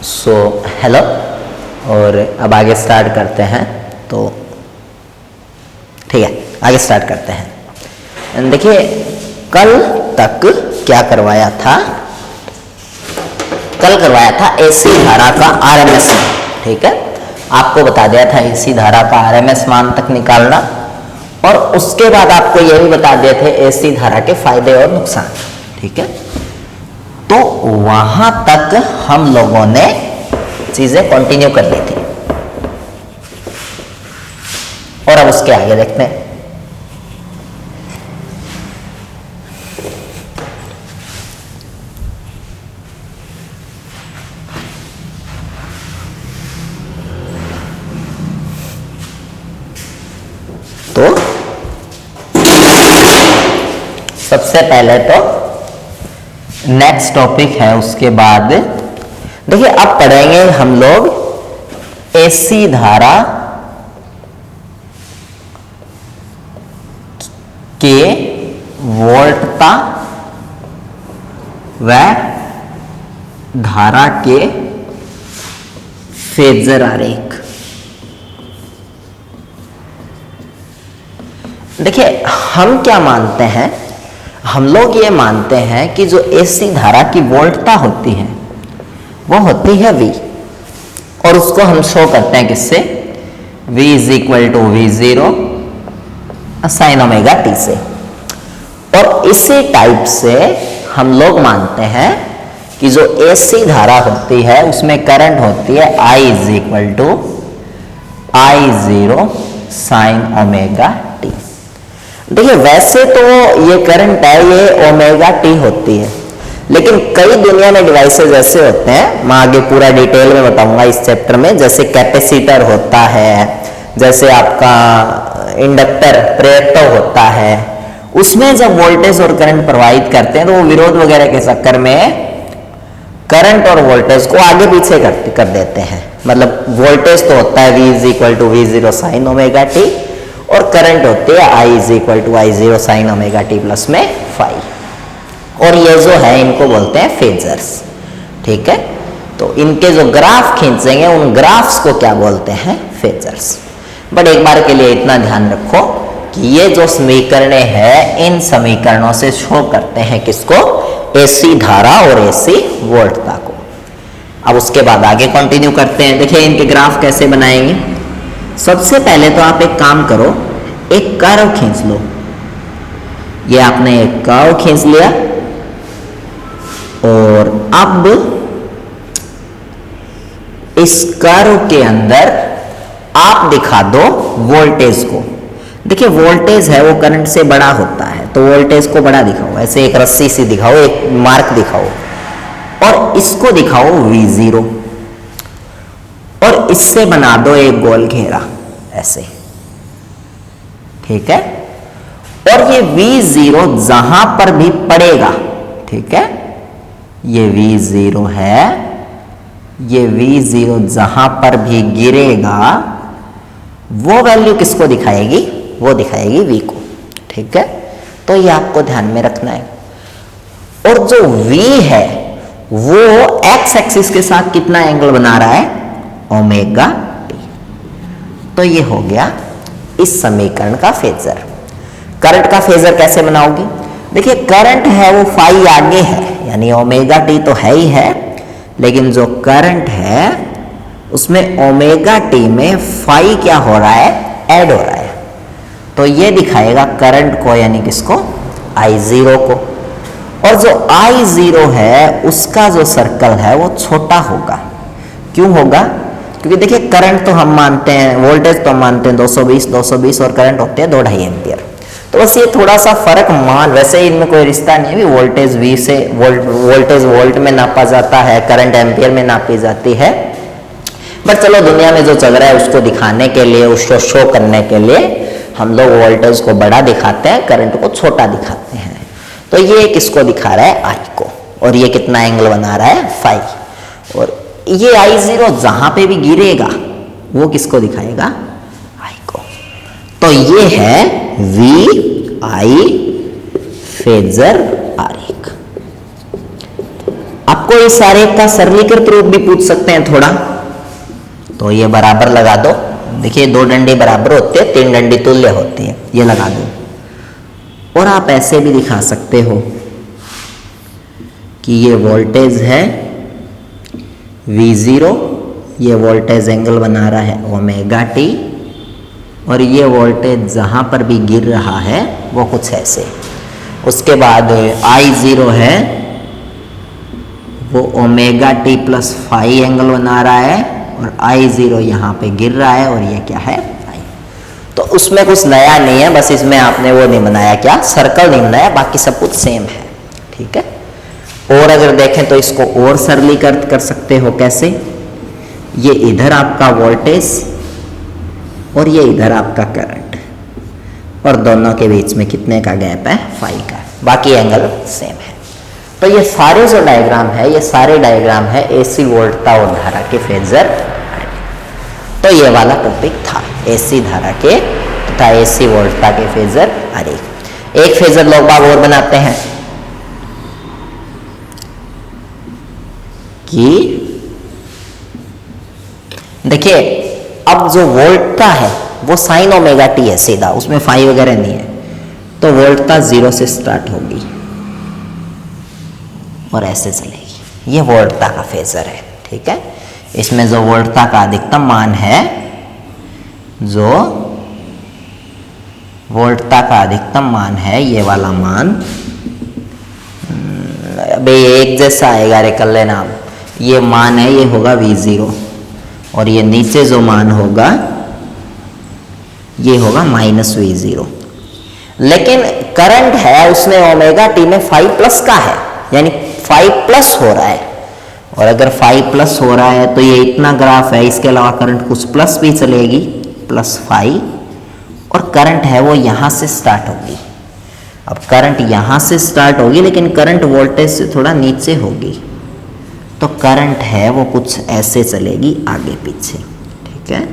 So hello, और अब आगे स्टार्ट करते हैं। तो ठीक है, आगे स्टार्ट करते हैं। देखिए, कल तक क्या करवाया था? कल करवाया था एसी धारा का आरएमएस मान। ठीक है, आपको बता दिया था एसी धारा का आरएमएस मान तक निकालना, और उसके बाद आपको ये भी बता दिए थे एसी धारा के फायदे और नुकसान। ठीक है, तो वहां तक हम लोगों ने चीजें कंटिन्यू कर ली थी, और अब उसके आगे देखते हैं। तो सबसे पहले तो नेक्स्ट टॉपिक है, उसके बाद देखिए अब पढ़ेंगे हम लोग एसी धारा के वोल्टता व धारा के फेजर आरेख। देखिए, हम क्या मानते हैं? हम लोग ये मानते हैं कि जो एसी धारा की वोल्टता होती है वो होती है V, और उसको हम शो करते हैं किससे? V is equal to V0 sine omega t से। और इसी टाइप से हम लोग मानते हैं कि जो एसी धारा होती है उसमें करंट होती है I is equal to I0 sine omega t। देखिए, वैसे तो ये करंट है, ये ओमेगा टी होती है, लेकिन कई दुनिया में डिवाइसेज ऐसे होते हैं, मैं आगे पूरा डिटेल में बताऊंगा इस चैप्टर में, जैसे कैपेसिटर होता है, जैसे आपका इंडक्टर प्रेरक होता है, उसमें जब वोल्टेज और करंट प्रवाहित करते हैं तो वो विरोध वगैरह के चक्कर में करंट और वोल्टेज को आगे पीछे कर देते हैं। मतलब वोल्टेज तो होता है V is equal to V0 sine omega t, और करंट होती है I is equal to I0 sine omega t plus में फाई, और ये जो है इनको बोलते हैं फेजर्स। ठीक है, तो इनके जो ग्राफ खींचेंगे उन ग्राफ्स को क्या बोलते हैं? फेजर्स। बट एक बार के लिए इतना ध्यान रखो कि ये जो समीकरणें हैं, इन समीकरणों से शो करते हैं किसको? एसी धारा और एसी वोल्टता को। अब उसके बाद आगे कंटिन्यू करते हैं। देखिए, इनके ग्राफ कैसे बनाएंगे? सबसे पहले तो आप एक काम करो, एक कर्व खींच लो। ये आपने एक कर्व खींच लिया, और अब इस कर्व के अंदर आप दिखा दो वोल्टेज को। देखिए, वोल्टेज है वो करंट से बड़ा होता है, तो वोल्टेज को बड़ा दिखाओ, ऐसे एक रस्सी सी दिखाओ, एक मार्क दिखाओ, और इसको दिखाओ V0, और इससे बना दो एक गोल घेरा ऐसे। ठीक है, और ये V0 जहां पर भी पड़ेगा, ठीक है, ये V0 है, ये V0 जहां पर भी गिरेगा वो वैल्यू किसको दिखाएगी? वो दिखाएगी V को। ठीक है, तो ये आपको ध्यान में रखना है। और जो V है वो x एक्सिस के साथ कितना एंगल बना रहा है? Omega T. तो ये हो गया इस समीकरण का फेजर। करंट का फेजर कैसे बनाओगे? देखिए, करंट है वो फाई आगे है, यानी ओमेगा टी तो है ही है, लेकिन जो करंट है उसमें ओमेगा टी में फाई क्या हो रहा है? ऐड हो रहा है। तो ये दिखाएगा करंट को, यानी किसको? I0 को। और जो I0 है उसका जो सर्कल है वो छोटा होगा। क्यों होगा? क्योंकि देखिए, करंट तो हम मानते हैं, वोल्टेज तो हम मानते हैं 220 और करंट होते हैं 2.5 एम्पियर। तो बस ये थोड़ा सा फर्क मान, वैसे इनमें कोई रिश्ता नहीं है। वोल्टेज V से वोल्टेज वोल्ट में नापा जाता है, करंट एम्पियर में नापी जाती है। बट चलो, दुनिया में जो चल रहा है उसको दिखाने के लिए, उसको शो करने के लिए हम लोग वोल्टेज को बड़ा दिखाते हैं, करंट को छोटा दिखाते हैं। तो ये किसको दिखा रहा है? I को। और ये कितना एंगल बना रहा है? फाई। और ये I0 जहां पे भी गिरेगा वो किसको दिखाएगा? I को। तो ये है VI फेजर आरेख। अब आपको इस आरेख का सरलीकृत रूप भी पूछ सकते हैं थोड़ा, तो ये बराबर लगा दो। देखिए 2 डंडे बराबर होते हैं, 3 डंडी तुल्य होती है, ये लगा दो। और आप ऐसे भी दिखा सकते हो कि ये वोल्टेज है V0, ये वोल्टेज एंगल बना रहा है ओमेगा टी, और ये वोल्टेज जहाँ पर भी गिर रहा है वो कुछ ऐसे। उसके बाद I0 है वो omega t plus phi angle बना रहा है, और I0 यहाँ पे गिर रहा है, और ये क्या है फाई। तो उसमें कुछ नया नहीं है, बस इसमें आपने वो नहीं बनाया, क्या सर्कल नहीं बनाया, बाकी सब कुछ सेम है, ठीक है। और अगर देखें तो इसको और सरलीकृत कर सकते हो, कैसे? ये इधर आपका वोल्टेज और ये इधर आपका करंट, और दोनों के बीच में कितने का गैप है? फाई का, बाकी एंगल सेम है। तो ये सारे जो डायग्राम है, ये सारे डायग्राम है एसी वोल्टता और धारा के फेजर। तो ये वाला टॉपिक था एसी धारा के तथा एसी वोल्टता के फेजर आरेख। एक फेजर लोग बाग और बनाते हैं कि देखिए अब जो वोल्टता है वो साइन ओमेगा टी है सीधा, उसमें फाई वगैरह नहीं है। तो वोल्टता 0 से स्टार्ट होगी और ऐसे चलेगी, ये वोल्टता का फेजर है, ठीक है। इसमें जो वोल्टता का अधिकतम मान है, जो वोल्टता का अधिकतम मान है, ये वाला मान अबे एक जैसा आएगा रे, कर लेना आप। ये मान है, ये होगा V0, और ये नीचे जो मान होगा ये होगा -V0। लेकिन करंट है उसमें ओमेगा टी में 5+ का है, यानी 5+ हो रहा है। और अगर 5+ हो रहा है तो ये इतना ग्राफ है, इसके अलावा करंट कुछ प्लस भी चलेगी, +5, और करंट है वो यहाँ से स्टार्ट होगी। अब करंट यहाँ से स्टार्ट होगी, लेकिन करंट वोल्टेज से थोड़ा नीचे होगी, तो करंट है वो कुछ ऐसे चलेगी आगे पीछे, ठीक है।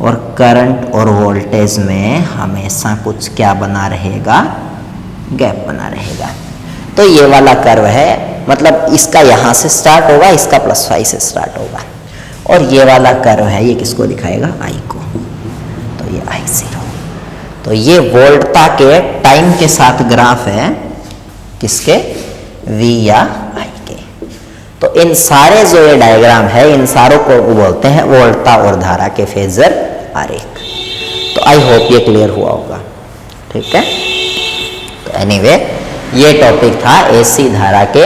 और करंट और वोल्टेज में हमेशा कुछ क्या बना रहेगा? गैप बना रहेगा। तो ये वाला कर्व है, मतलब इसका यहाँ से स्टार्ट होगा, इसका +5 से स्टार्ट होगा, और ये वाला कर्व है, ये किसको दिखाएगा? I को। तो ये I0, तो ये वोल्टता के टाइम के साथ ग्राफ है, किसके? V या I के। तो इन सारे जो ये डायग्राम है, इन सारों को बोलते हैं वोल्टता और धारा के फेजर आरेख। तो आई होप ये क्लियर हुआ होगा, ठीक है। तो एनीवे ये टॉपिक था एसी धारा के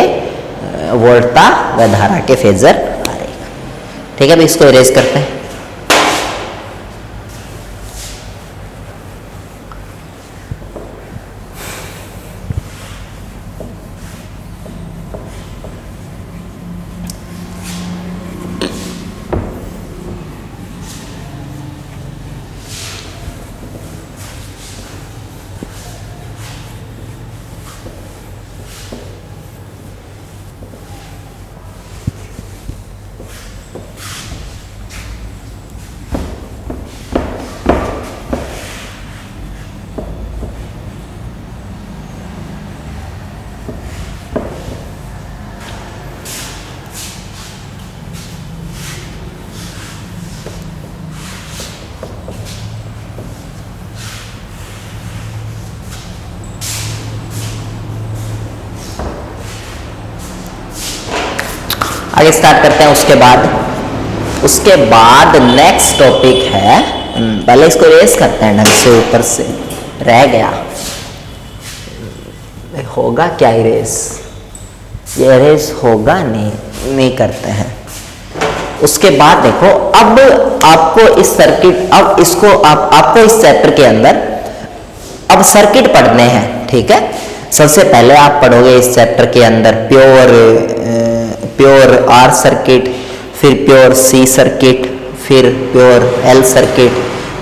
वोल्टता व धारा के फेजर आरेख, ठीक है। अभी इसको इरेज करते हैं। आगे स्टार्ट करते हैं। उसके बाद नेक्स्ट टॉपिक है, पहले इसको रेस करते हैं ढंग से, ऊपर से रह गया, होगा क्या इरेज? ये इरेज होगा नहीं करते हैं। उसके बाद देखो, अब आपको इस सर्किट, अब इसको आपको इस चैप्टर के अंदर अब सर्किट पढ़ने हैं, ठीक है। सबसे पहले आप पढ़ोगे इस चैप्टर के अंदर प्योर आर सर्किट, फिर प्योर सी सर्किट, फिर प्योर एल सर्किट,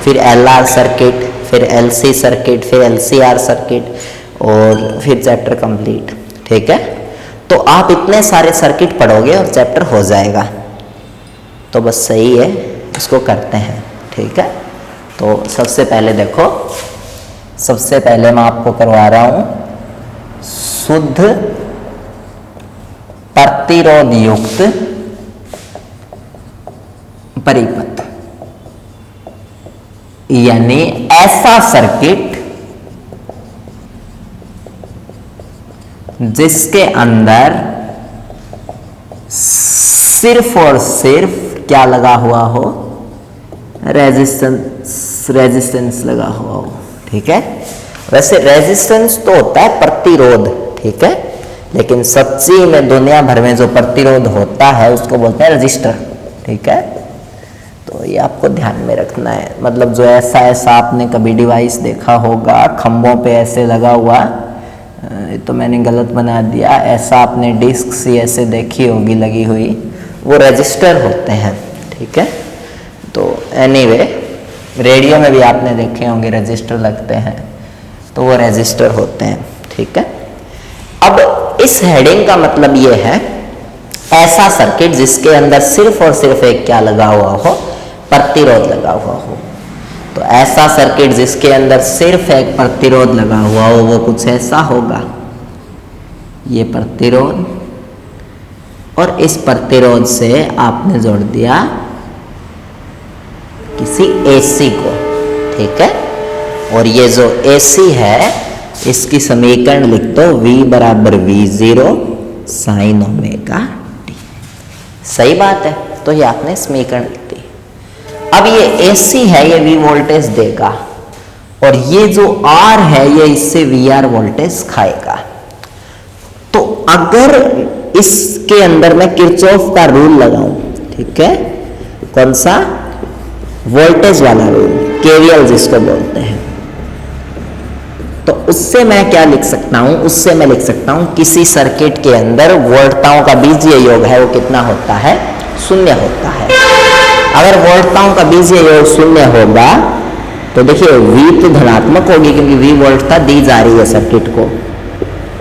फिर एल आर सर्किट, फिर एल सी सर्किट, फिर एल सी आर सर्किट, और फिर चैप्टर कंप्लीट, ठीक है। तो आप इतने सारे सर्किट पढ़ोगे और चैप्टर हो जाएगा, तो बस सही है, इसको करते हैं, ठीक है। तो सबसे पहले देखो, सबसे पहले मैं आपको करवा रहा हूँ शुद्ध प्रतिरोध युक्त परिपथ, यानी ऐसा सर्किट जिसके अंदर सिर्फ और सिर्फ क्या लगा हुआ हो, रेजिस्टेंस लगा हुआ हो। ठीक है, वैसे रेजिस्टेंस तो होता है प्रतिरोध, ठीक है, लेकिन सच्ची में दुनिया भर में जो प्रतिरोध होता है उसको बोलते हैं रजिस्टर। ठीक है, तो ये आपको ध्यान में रखना है। मतलब जो ऐसा आपने कभी डिवाइस देखा होगा खंभों पे ऐसे लगा हुआ, ये तो मैंने गलत बना दिया, ऐसा आपने डिस्क सी ऐसे देखी होगी लगी हुई, वो रजिस्टर होते हैं। ठीक है, तो एनीवे रेडियो में भी आपने देखे होंगे रजिस्टर लगते हैं, तो वो रजिस्टर होते हैं। ठीक है, अब इस हेडिंग का मतलब ये है ऐसा सर्किट जिसके अंदर सिर्फ और सिर्फ एक क्या लगा हुआ हो, प्रतिरोध लगा हुआ हो। तो ऐसा सर्किट जिसके अंदर सिर्फ एक प्रतिरोध लगा हुआ हो वो कुछ ऐसा होगा, ये प्रतिरोध, और इस प्रतिरोध से आपने जोड़ दिया किसी एसी को। ठीक है, और ये जो एसी है इसकी समीकरण लिख दो V बराबर V0 साइन ओमेगा टी। सही बात है, तो ये आपने समीकरण लिख दी। अब ये एसी है, ये V वोल्टेज देगा, और ये जो R है ये इससे VR वोल्टेज खाएगा। तो अगर इसके अंदर मैं किरचॉफ का रूल लगाऊं, ठीक है, कौन सा, वोल्टेज वाला रूल, केवीएल जिसको बोलते हैं, तो उससे मैं क्या लिख सकता हूं, उससे मैं लिख सकता हूं किसी सर्किट के अंदर वोल्टताओं का बीजीय योग है वो कितना होता है, शून्य होता है। अगर वोल्टताओं का बीजीय योग शून्य होगा तो देखिए V तो धनात्मक होगी क्योंकि V वोल्टता दी जा रही है सर्किट को,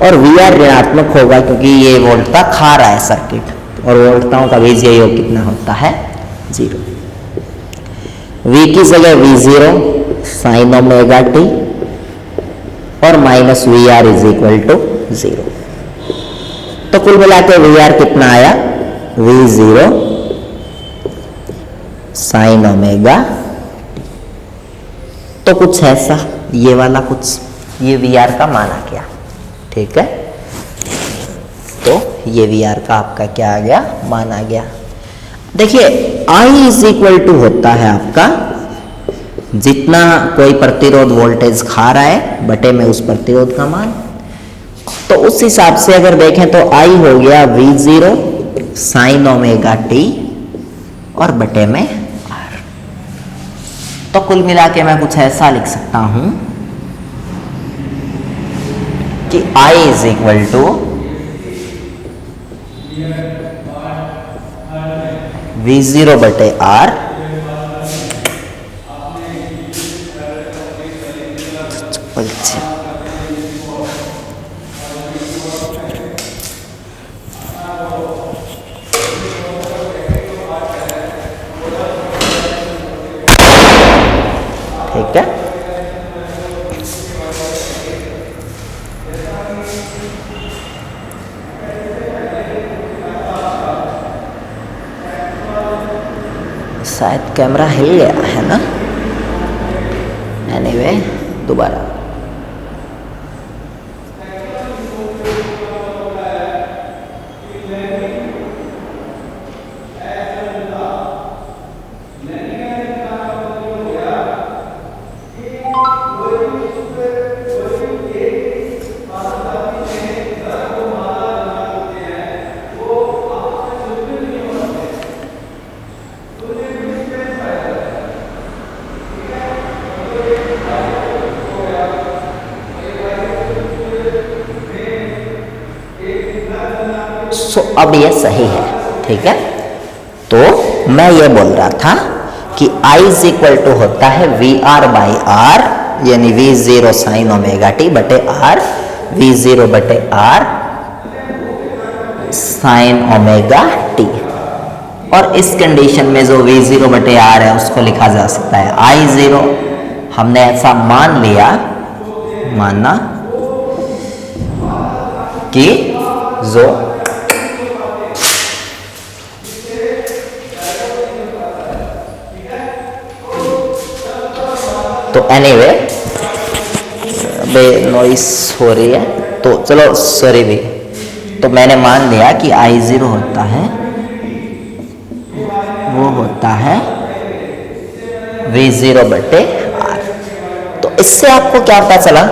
और VR ऋणात्मक होगा क्योंकि ये वोल्टता खा रहा है सर्किट, और वोल्टताओं का बीजीय योग कितना होता है, 0। V की जगह V0 साइन ओमेगा टी और minus VR is equal to 0। तो कुल मिलाकर VR कितना आया, V0 साइन ओमेगा टी। तो कुछ ऐसा, ये वाला कुछ, ये VR का माना गया। ठीक है, तो ये VR का आपका क्या आ गया, माना गया। देखिए I इज इक्वल टू होता है आपका जितना कोई प्रतिरोध वोल्टेज खा रहा है बटे में उस प्रतिरोध का मान। तो उस हिसाब से अगर देखें तो I हो गया V0 साइन ओमेगा टी और बटे में R। तो कुल मिला के मैं कुछ ऐसा लिख सकता हूं कि I is equal to V0 बटे R ठीक है। शायद कैमरा हिल गया है ना, एनीवे दोबारा। अब ये सही है, ठीक है। तो मैं ये बोल रहा था कि I इज इक्वल टू होता है VR बाई आर, यानी V0 साइन ओमेगा टी बटे R, V0 बटे R साइन ओमेगा टी। और इस कंडीशन में जो V0 बटे R है उसको लिखा जा सकता है I0। हमने ऐसा मान लिया, माना कि जो तो एनीवे नॉइस हो रही है, तो चलो सॉरी भी, तो मैंने मान लिया कि I0 होता है, वो होता है V0 बटे R। तो इससे आपको क्या पता चला,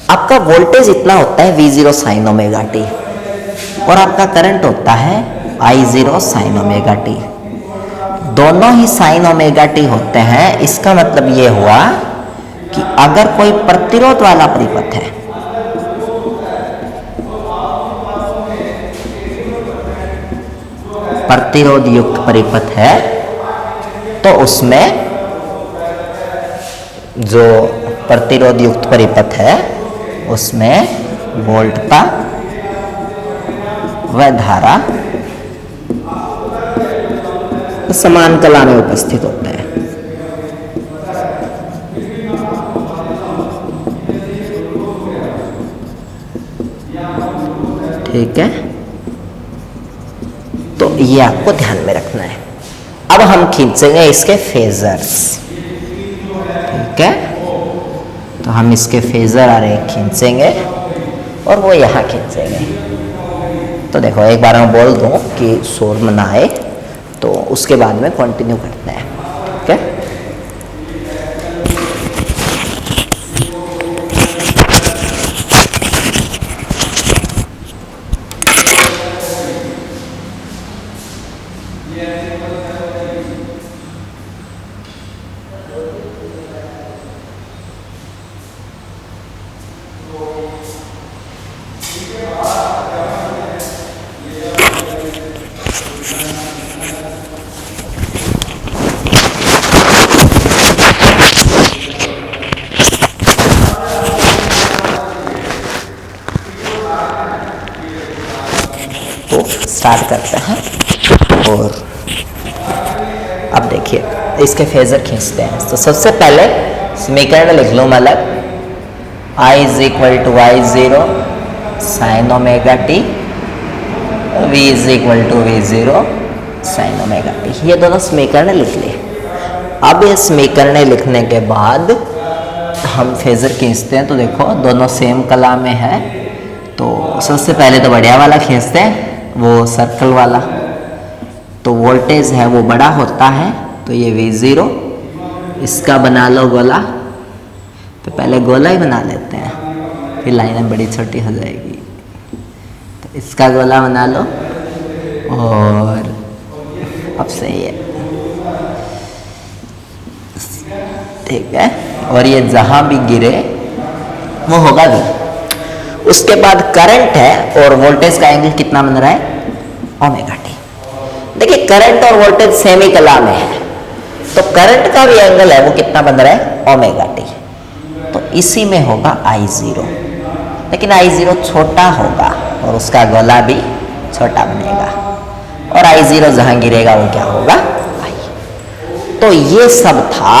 आपका वोल्टेज इतना होता है V0 साइन ओमेगा टी, और आपका करंट होता है I0 साइन ओमेगा टी। दोनों ही साइन ओमेगा टी होते हैं। इसका मतलब ये हुआ कि अगर कोई प्रतिरोध वाला परिपथ है, प्रतिरोध युक्त परिपथ है, तो उसमें जो प्रतिरोध युक्त परिपथ है उसमें वोल्टता व धारा समान कला में उपस्थित होते हैं। ठीक है, तो ये आपको ध्यान में रखना है। अब हम खींचेंगे इसके फेजर्स। ठीक है, तो हम इसके फेजर आरेख खींचेंगे और वो यहाँ खींचेंगे। तो देखो एक बार मैं बोल दूं कि शोर ना आए, तो उसके बाद में कंटिन्यू करते हैं। ठीक है, स्टार्ट करते हैं। और अब देखिए इसके फेजर खींचते हैं। तो सबसे पहले समीकरण लिख लो, मतलब I is equal to I0 sine omega t, V is equal to V0 sine omega t. ये दोनों समीकरण लिख लिए। अब ये समीकरण लिखने के बाद हम फेजर खींचते हैं। तो देखो दोनों सेम कला में है, तो सबसे पहले तो बढ़िया वाला खींचते हैं, वो सर्कल वाला। तो वोल्टेज है वो बड़ा होता है, तो ये V0, इसका बना लो गोला। तो पहले गोला ही बना लेते हैं, फिर लाइनें बड़ी छोटी हो जाएगी। तो इसका गोला बना लो, और अब सही है। ठीक है, और ये जहां भी गिरे वो होगा V। उसके बाद करंट है और वोल्टेज का एंगल कितना बन रहा है, ओमेगा टी। देखिए करंट और वोल्टेज सेम ही कला में है, तो करंट का भी एंगल है वो कितना बन रहा है, ओमेगा टी। तो इसी में होगा I0, लेकिन I0 छोटा होगा और उसका गोला भी छोटा बनेगा, और I0 जहां गिरेगा वो क्या होगा, I। तो ये सब था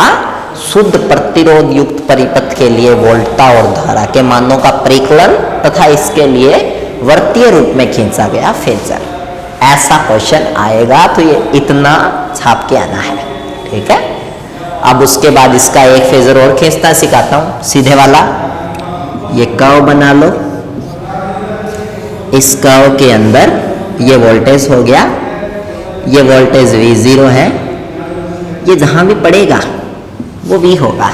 शुद्ध प्रतिरोध युक्त परिपथ के लिए वोल्टता और धारा के मानों का परिकलन तथा इसके लिए वर्तीय रूप में खींचा गया फेजर। ऐसा क्वेश्चन आएगा तो ये इतना छाप के आना है। ठीक है, अब उसके बाद इसका एक फेजर और खींचना सिखाता हूं, सीधे वाला। ये कर्व बना लो, इस कर्व के अंदर ये वोल्टेज हो गया, ये वोल्टेज V0 है, ये जहां भी पड़ेगा वो V होगा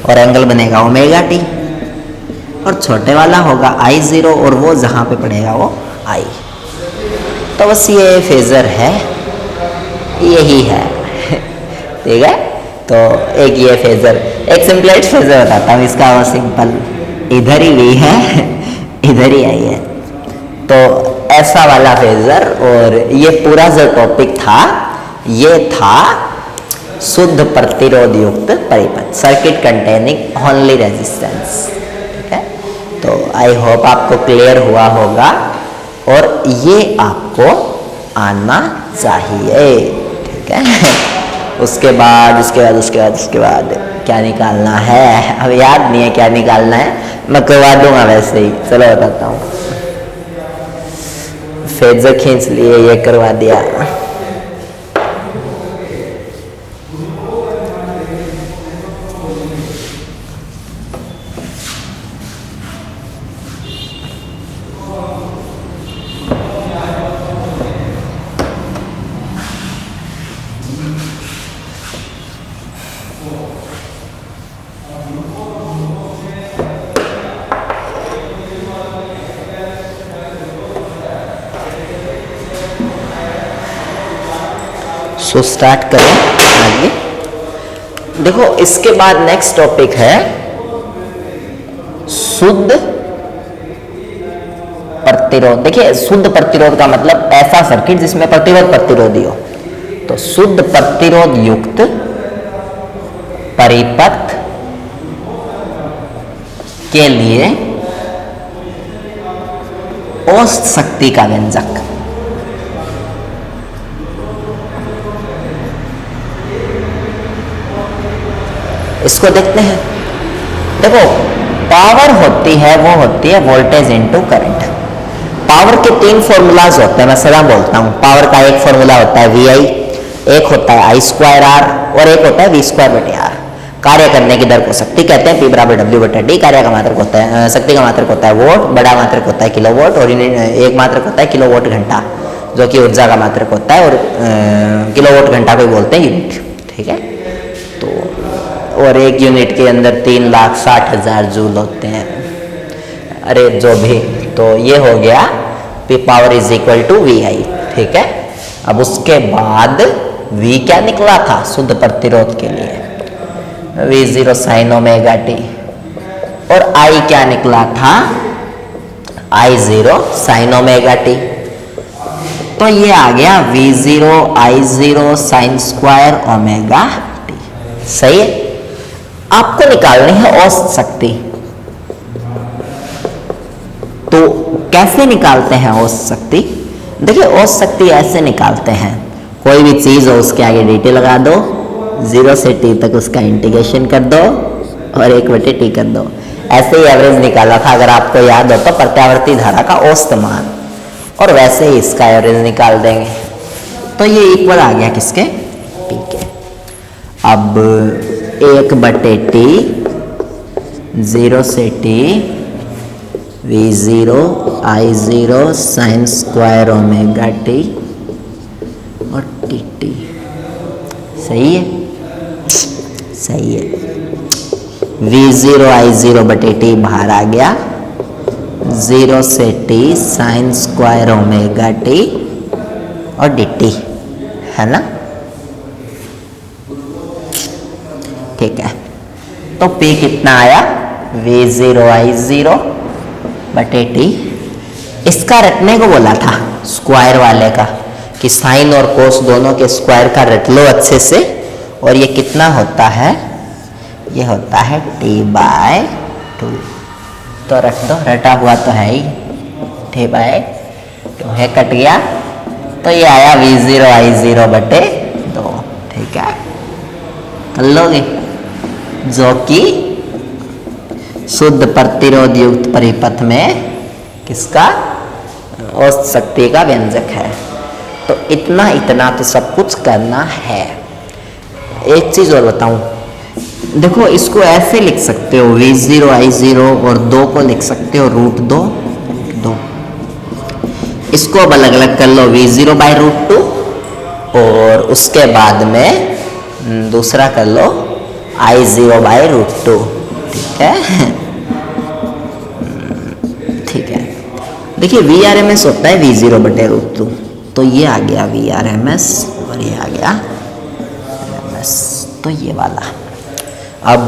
और एंगल बनेगा ओमेगा टी, और छोटे वाला होगा I0 और वो जहां पे पड़ेगा वो I। तो बस ये फेजर है, यही है। ठीक है, तो एक ये फेजर, एक सिंपलेस्ट फेजर बताता हूँ इसका। वो सिंपल, इधर ही V है, इधर ही I है, तो ऐसा वाला फेजर। और ये पूरा जो टॉपिक था ये था शुद्ध प्रतिरोध युक्त परिपथ, सर्किट कंटेनिंग ओनली रेजिस्टेंस। ठीक है, तो आई होप आपको क्लियर हुआ होगा और ये आपको आना चाहिए। ठीक है, उसके बाद क्या निकालना है, अब याद नहीं है क्या निकालना है, मैं करवा दूंगा वैसे ही। चलो बताता हूँ, फेजर खींच लिए, ये करवा दिया। सो स्टार्ट करें आगे। देखो इसके बाद नेक्स्ट टॉपिक है शुद्ध प्रतिरोध। देखिए शुद्ध प्रतिरोध का मतलब ऐसा सर्किट जिसमें प्रतिरोध प्रतिरोधी हो। तो शुद्ध प्रतिरोध युक्त परिपथ के लिए औसत शक्ति का व्यंजक। इसको देखते हैं। देखो पावर होती है वो होती है वोल्टेज इनटू करंट। पावर के तीन फॉर्मूलाज होते हैं, मैं सदा बोलता हूं। पावर का एक फॉर्मूला होता है VI, एक होता है I²R और एक होता है V²/R। कार्य करने की दर को शक्ति कहते हैं, P = W/T। कार्य का मात्रक होता है, शक्ति का मात्रक होता है वोट, बड़ा मात्रक होता है किलोवाट और एक मात्रक होता है किलोवाट घंटा, जो कि ऊर्जा का मात्रक होता है। और किलोवाट घंटा को बोलते हैं यूनिट, ठीक है। तो और एक यूनिट के अंदर 3,60,000 जूल होते हैं। अरे जो भी, तो ये हो गया P पावर = VI, ठीक है। अब उसके बाद V क्या निकला था शुद्ध प्रतिरोध के लिए, V0 sin ωt। और I क्या निकला था, I0 sin ωt। तो ये आ गया V0 I0 sin² ωt। सही है। आपको निकालनी है औसत शक्ति। तो कैसे निकालते हैं औसत शक्ति? देखिए औसत शक्ति ऐसे निकालते हैं, कोई भी चीज हो उसके आगे dt लगा दो, 0 से t तक उसका इंटीग्रेशन कर दो और 1/t कर दो। ऐसे ही एवरेज निकाला था, अगर आपको याद हो तो, प्रत्यावर्ती धारा का औसत मान, और वैसे ही इसका एवरेज निकाल देंगे। तो ये इक्वल आ गया किसके, p के। अब 1/t 0 से t V0 I0 sin² ωt और dt। सही है, सही है। V0 I0/t बाहर आ गया, 0 से t sin² ωt और dt, है ना। ठीक है, तो P कितना आया, V0 I0/t। इसका रटने को बोला था स्क्वायर वाले का, कि साइन और कोस दोनों के स्क्वायर का रट लो अच्छे से। और ये कितना होता है, ये होता है t/2। तो रख दो, रटा हुआ तो है ही, t/2 है, कट गया। तो ये आया V0 I0/2, ठीक है, कर लोगे, जो कि शुद्ध प्रतिरोध युक्त परिपथ में किसका, औसत शक्ति का व्यंजक है। तो इतना तो सब कुछ करना है। एक चीज और बताऊं, देखो इसको ऐसे लिख सकते हो, V0 I0 और 2 को लिख सकते हो √2। इसको अब अलग अलग कर लो, V0/√2 और उसके बाद में दूसरा कर लो I0/√2, ठीक है। ठीक है, देखिए VRMS होता है V0/√2, तो ये आ गया VRMS और ये आ गया RMS, तो ये वाला। अब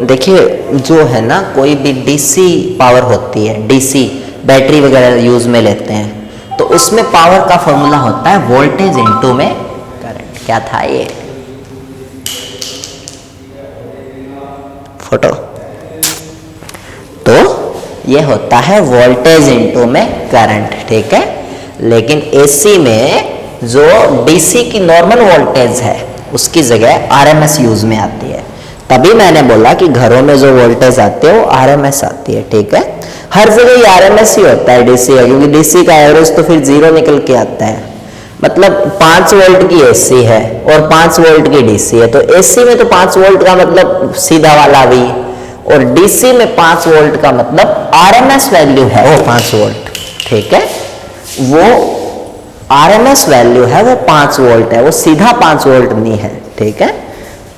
देखिए जो है ना, कोई भी DC पावर होती है, DC बैटरी वगैरह यूज में लेते हैं, तो उसमें पावर का फॉर्मूला होता है वोल्टेज इनटू में करंट। क्या था ये फोटो, तो ये होता है वोल्टेज इनटू में करंट, ठीक है। लेकिन AC में जो DC की नॉर्मल वोल्टेज है उसकी जगह RMS यूज में आती है। तभी मैंने बोला कि घरों में जो वोल्टेज आती है वो RMS आती है, ठीक है। हर जगह ये RMS ही होता है DC है, क्योंकि DC का एवरेज तो फिर 0 निकल के आता है। मतलब 5 वोल्ट की AC है और 5 वोल्ट की DC है, तो AC में तो 5 वोल्ट का मतलब सीधा वाला भी, और DC में 5 वोल्ट का मतलब RMS वैल्यू है वो 5 वोल्ट, ठीक है। वो RMS वैल्यू है वो 5 वोल्ट है, वो सीधा 5 वोल्ट नहीं है, ठीक है।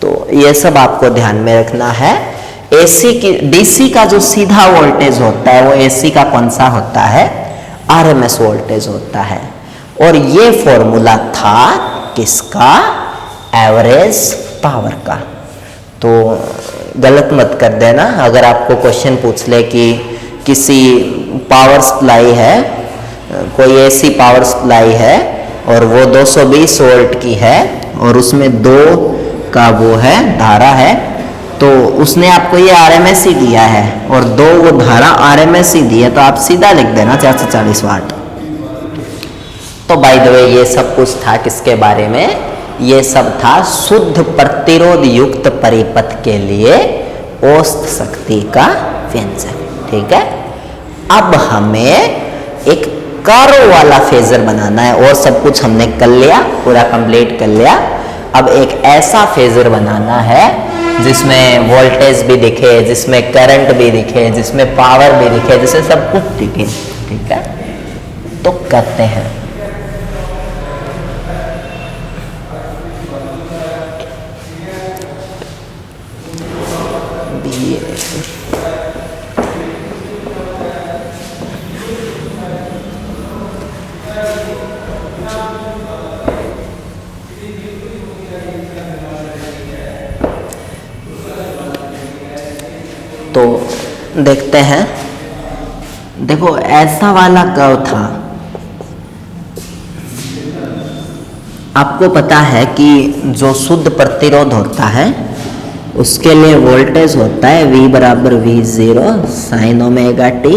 तो ये सब आपको ध्यान में रखना है। AC की, DC का जो सीधा वोल्टेज होता है वो AC का कौन सा होता है, RMS वोल्टेज होता है। और ये फॉर्मूला था किसका? एवरेज पावर का। तो गलत मत कर देना। अगर आपको क्वेश्चन पूछ ले कि किसी पावर सप्लाई है, कोई ऐसी पावर सप्लाई है और वो 220 वोल्ट की है और उसमें 2 का वो है धारा है, तो उसने आपको ये RMS ही दिया है और 2 वो धारा RMS ही दी है, तो आप सीधा लिख देना 440 वाट। तो बाय द वे ये सब कुछ था किसके बारे में? ये सब था शुद्ध प्रतिरोध युक्त परिपथ के लिए औसत शक्ति का व्यंजक। ठीक है, अब हमें एक कर्व वाला फेजर बनाना है और सब कुछ हमने कर लिया, पूरा कंप्लीट कर लिया। अब एक ऐसा फेजर बनाना है जिसमें वोल्टेज भी दिखे, जिसमें करंट भी दिखे, जिसमें पावर भी दिखे, जिसमें सब कुछ दिखे। ठीक है, तो करते हैं। तो देखते हैं, देखो ऐसा वाला कर्व था। आपको पता है कि जो शुद्ध प्रतिरोध होता है उसके लिए वोल्टेज होता है V बराबर V0 sine omega T,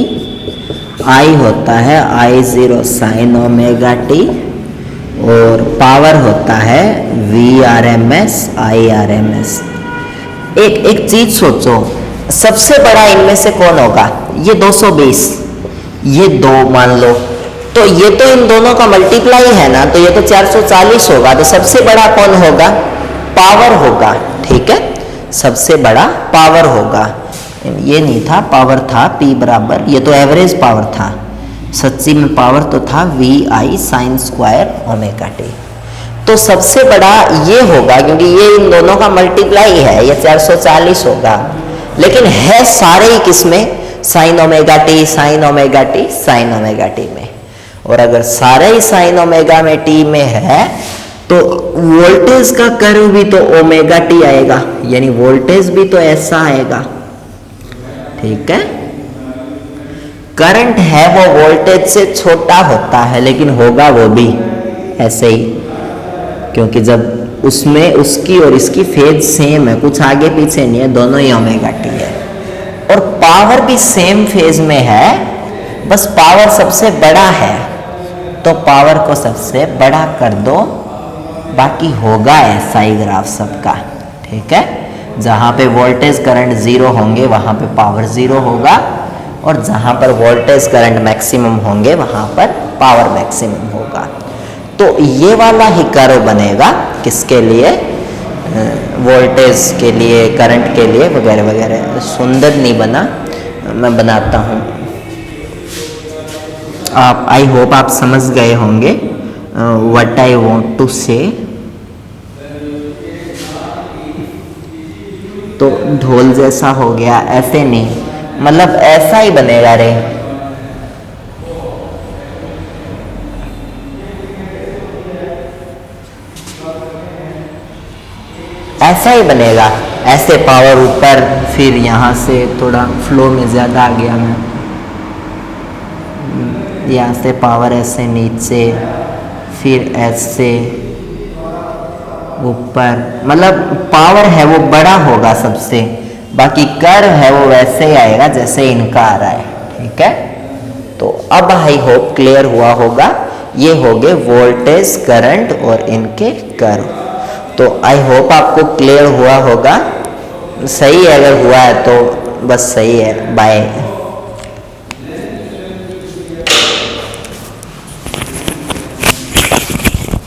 I होता है I0 साइन ओमेगा टी और पावर होता है VRMS IRMS। एक चीज सोचो, सबसे बड़ा इनमें से कौन होगा? ये 220, ये 2 मान लो, तो ये तो इन दोनों का मल्टीप्लाई है ना, तो ये तो 440 होगा। तो सबसे बड़ा कौन होगा? पावर होगा। ठीक है, सबसे बड़ा पावर होगा। ये नहीं था, पावर था P बराबर, ये तो एवरेज पावर था, सच्ची में पावर तो था VI sine square omega T. तो सबसे बड़ा ये होगा क्योंकि ये इन दोनों का मल्टीप्लाई है, ये 440 होगा। लेकिन है सारे ही किसमें? Sign omega T, sign omega T, sign omega T में। और अगर सारे ही साइन ओमेगा में टी में है तो वोल्टेज का कर्व भी तो ओमेगा टी आएगा, यानी वोल्टेज भी तो ऐसा आएगा। ठीक है, करंट है वो वोल्टेज से छोटा होता है, लेकिन होगा वो भी ऐसे ही, क्योंकि जब उसमें उसकी और इसकी फेज सेम है, कुछ आगे पीछे नहीं है, दोनों ही ओमेगा टी है। और पावर भी सेम फेज में है, बस पावर सबसे बड़ा है, तो पावर को सबसे बड़ा कर दो, बाकी होगा ऐसा ही ग्राफ सबका। ठीक है, जहाँ पे वोल्टेज करंट 0 होंगे वहाँ पे पावर 0 होगा, और जहाँ पर वोल्टेज करंट मैक्सिमम होंगे वहाँ पर पावर मैक्सिमम होगा। तो ये वाला ही कर्व बनेगा किसके लिए? वोल्टेज के लिए, करंट के लिए वगैरह वगैरह। सुंदर नहीं बना, मैं बनाता हूँ। आप, आई होप आप समझ गए होंगे व्हाट आई वांट टू से। तो ढोल जैसा हो गया, ऐसे नहीं, मतलब ऐसा ही बनेगा रे। ऐसा ही बनेगा, ऐसे पावर ऊपर, फिर यहाँ से थोड़ा फ्लो में ज़्यादा आ गया मैं, यहाँ से पावर ऐसे नीचे, फिर ऐसे ऊपर, मतलब पावर है वो बड़ा होगा सबसे, बाकी कर्व है वो वैसे ही आएगा जैसे इनका आ रहा है। ठीक है, तो अब आई होप क्लियर हुआ होगा। ये हो गए वोल्टेज, करंट और इनके कर्व। तो आई होप आपको क्लियर हुआ होगा। सही है, अगर हुआ है तो बस सही है। बाय।